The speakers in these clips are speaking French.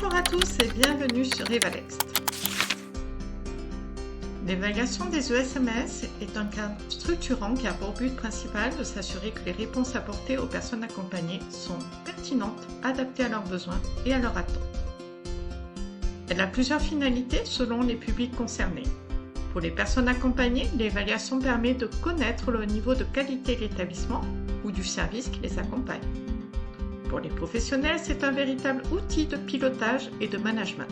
Bonjour à tous et bienvenue sur Evalext. L'évaluation des ESMS est un cadre structurant qui a pour but principal de s'assurer que les réponses apportées aux personnes accompagnées sont pertinentes, adaptées à leurs besoins et à leurs attentes. Elle a plusieurs finalités selon les publics concernés. Pour les personnes accompagnées, l'évaluation permet de connaître le niveau de qualité de l'établissement ou du service qui les accompagne. Pour les professionnels, c'est un véritable outil de pilotage et de management.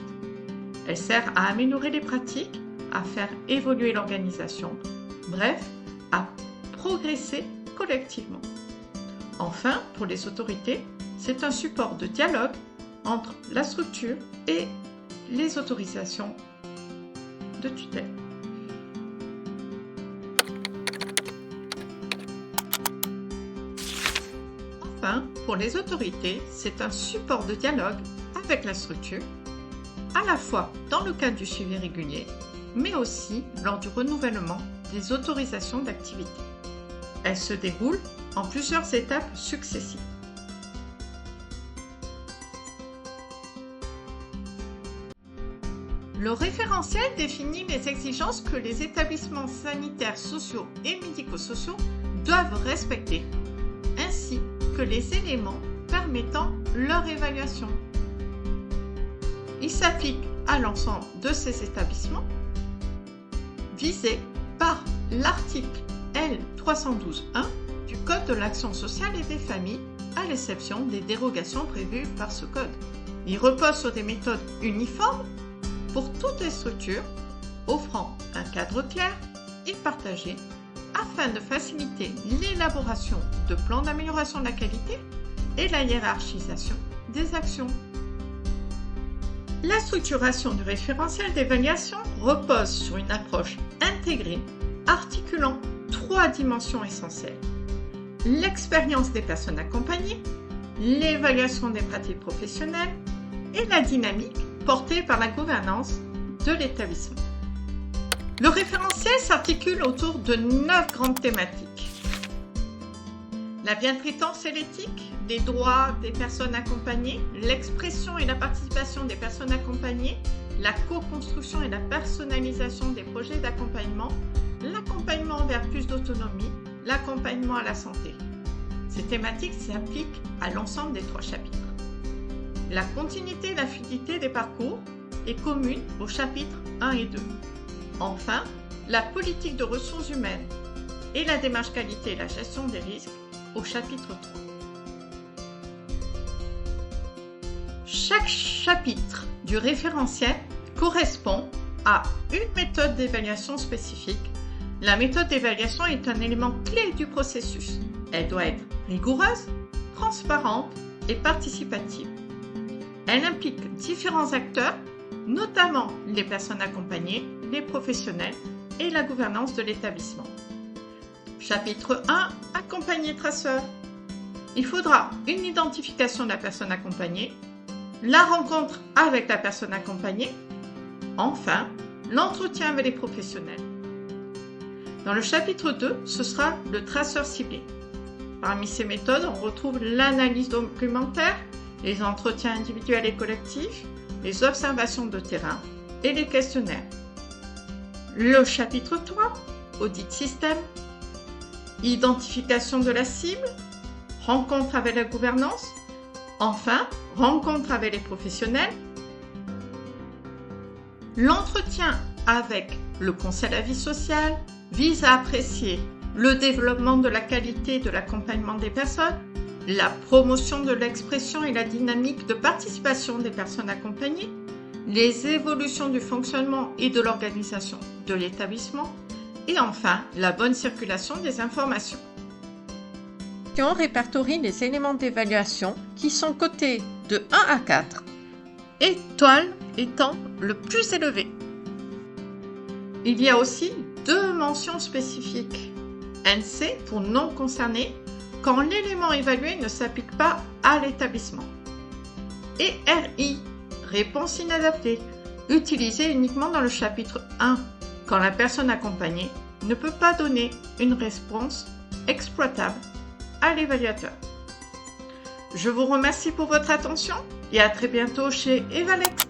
Elle sert à améliorer les pratiques, à faire évoluer l'organisation, bref, à progresser collectivement. Enfin, pour les autorités, c'est un support de dialogue entre la structure et les autorisations de tutelle. Enfin, pour les autorités, c'est un support de dialogue avec la structure, à la fois dans le cadre du suivi régulier, mais aussi lors du renouvellement des autorisations d'activité. Elle se déroule en plusieurs étapes successives. Le référentiel définit les exigences que les établissements sanitaires, sociaux et médico-sociaux doivent respecter, ainsi que les éléments permettant leur évaluation. Il s'applique à l'ensemble de ces établissements visés par l'article L312.1 du Code de l'action sociale et des familles, à l'exception des dérogations prévues par ce code. Il repose sur des méthodes uniformes pour toutes les structures, offrant un cadre clair et partagé afin de faciliter l'élaboration de plans d'amélioration de la qualité et la hiérarchisation des actions. La structuration du référentiel d'évaluation repose sur une approche intégrée articulant trois dimensions essentielles: l'expérience des personnes accompagnées, l'évaluation des pratiques professionnelles et la dynamique portée par la gouvernance de l'établissement. Le référentiel s'articule autour de 9 grandes thématiques. La bientraitance et l'éthique, les droits des personnes accompagnées, l'expression et la participation des personnes accompagnées, la co-construction et la personnalisation des projets d'accompagnement, l'accompagnement vers plus d'autonomie, l'accompagnement à la santé. Ces thématiques s'appliquent à l'ensemble des 3 chapitres. La continuité et la fluidité des parcours est commune aux chapitres 1 et 2. Enfin, la politique de ressources humaines et la démarche qualité et la gestion des risques au chapitre 3. Chaque chapitre du référentiel correspond à une méthode d'évaluation spécifique. La méthode d'évaluation est un élément clé du processus. Elle doit être rigoureuse, transparente et participative. Elle implique différents acteurs, notamment les personnes accompagnées, les professionnels et la gouvernance de l'établissement. Chapitre 1. Accompagné traceur. Il faudra une identification de la personne accompagnée, la rencontre avec la personne accompagnée, enfin, l'entretien avec les professionnels. Dans le chapitre 2, ce sera le traceur ciblé. Parmi ces méthodes, on retrouve l'analyse documentaire, les entretiens individuels et collectifs, les observations de terrain et les questionnaires. Le chapitre 3, audit système, identification de la cible, rencontre avec la gouvernance, enfin, rencontre avec les professionnels. L'entretien avec le conseil à vie sociale vise à apprécier le développement de la qualité de l'accompagnement des personnes, la promotion de l'expression et la dynamique de participation des personnes accompagnées, les évolutions du fonctionnement et de l'organisation de l'établissement, et enfin, la bonne circulation des informations. On répertorie les éléments d'évaluation qui sont cotés de 1 à 4, étoile étant le plus élevé. Il y a aussi 2 mentions spécifiques. NC pour non concerné, quand l'élément évalué ne s'applique pas à l'établissement. Et RI, réponse inadaptée, utilisée uniquement dans le chapitre 1, quand la personne accompagnée ne peut pas donner une réponse exploitable à l'évaluateur. Je vous remercie pour votre attention et à très bientôt chez Evalex.